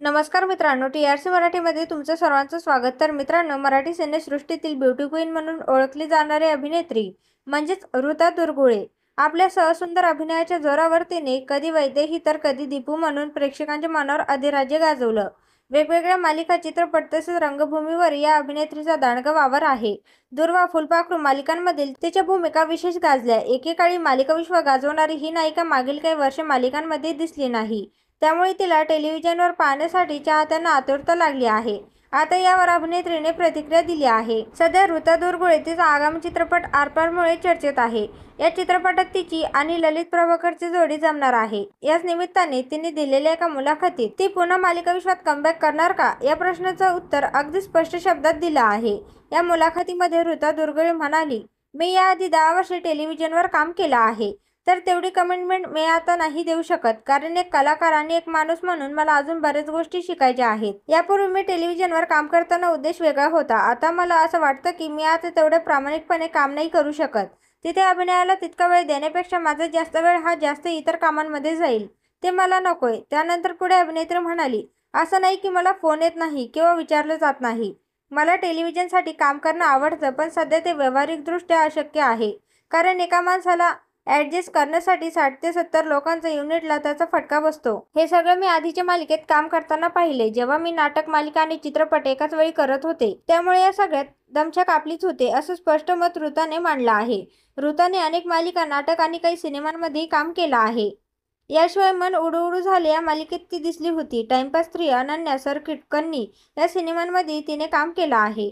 नमस्कार मित्रांनो, TRC मराठीमध्ये तुमचं सर्वांचं स्वागत. तर मित्रांनो, मराठी सिनेसृष्टीतील ब्युटी क्वीन म्हणून ओळखली जाणारी अभिनेत्री म्हणजेच ऋता दुर्गुळे आपल्या सहसुंदर अभिनयाच्या जोरावर तिने कधी वैदेही तर कधी दीपू म्हणून प्रेक्षकांच्या मनावर अधिराज्य गाजवलं. वेगवेगळ्या मालिका, चित्रपट तसेच रंगभूमीवर या अभिनेत्रीचा दांडगा वावर आहे. दुर्वा, फुलपाखरू मालिकांमधील तिच्या भूमिका विशेष गाजल्या. एकेकाळी मालिकाविश्व गाजवणारी ही नायिका मागील काही वर्ष मालिकांमध्ये दिसली नाही. त्यामुळे तिला टेलिव्हिजनवर पाहण्यासाठी चाहत्यांना आतुरता लागली आहे. आता यावर अभिनेत्रीने प्रतिक्रिया दिली आहे. सध्या ऋता दुर्गुळे तिचा आगामी चित्रपट आरपारमुळे चर्चेत आहे. या चित्रपटात तिची आणि ललित प्रभाकरची जोडी जमणार आहे. याच निमित्ताने तिने दिलेल्या एका मुलाखतीत ती पुन्हा मालिकाविश्वात कमबॅक करणार का या प्रश्नाचं उत्तर अगदी स्पष्ट शब्दात दिलं आहे. या मुलाखतीमध्ये ऋता दुर्गुळे म्हणाली, मी याआधी 10 वर्षे टेलिव्हिजनवर काम केलं आहे. तर तेवढी कमिटमेंट मी आता नाही देऊ शकत, कारण एक कलाकार आणि एक माणूस म्हणून मला अजून बऱ्याच गोष्टी शिकायच्या आहेत. यापूर्वी मी टेलिव्हिजनवर काम करताना उद्देश वेगळा होता. आता मला असं वाटतं की मी आता तेवढ्या प्रामाणिकपणे काम नाही करू शकत. तिथे अभिनयाला तितका वेळ देण्यापेक्षा माझा जास्त वेळ हा जास्त इतर कामांमध्ये जाईल. ते मला नकोय. त्यानंतर पुढे अभिनेत्री म्हणाली, असं नाही की मला फोन येत नाही किंवा विचारलं जात नाही. मला टेलिव्हिजनसाठी काम करणं आवडतं, पण सध्या ते व्यावहारिकदृष्ट्या अशक्य आहे. कारण एका माणसाला ॲडजस्ट करण्यासाठी 60 ते 70 लोकांचा युनिटला त्याचा फटका बसतो. हे सगळं मी आधीच्या मालिकेत काम करताना पाहिले, जेव्हा मी नाटक, मालिका आणि चित्रपट एकाच वेळी करत होते. त्यामुळे या सगळ्यात दमछाक आपलीच होते, असं स्पष्ट मत ऋताने मांडलं आहे. ऋताने अनेक मालिका, नाटक आणि काही सिनेमांमध्येही काम केलं आहे. याशिवाय मन उडू उडू झाले या मालिकेत ती दिसली होती. टाइमपास 3, अनन्या, सर्किट, कन्नी या सिनेमांमध्ये तिने काम केलं आहे.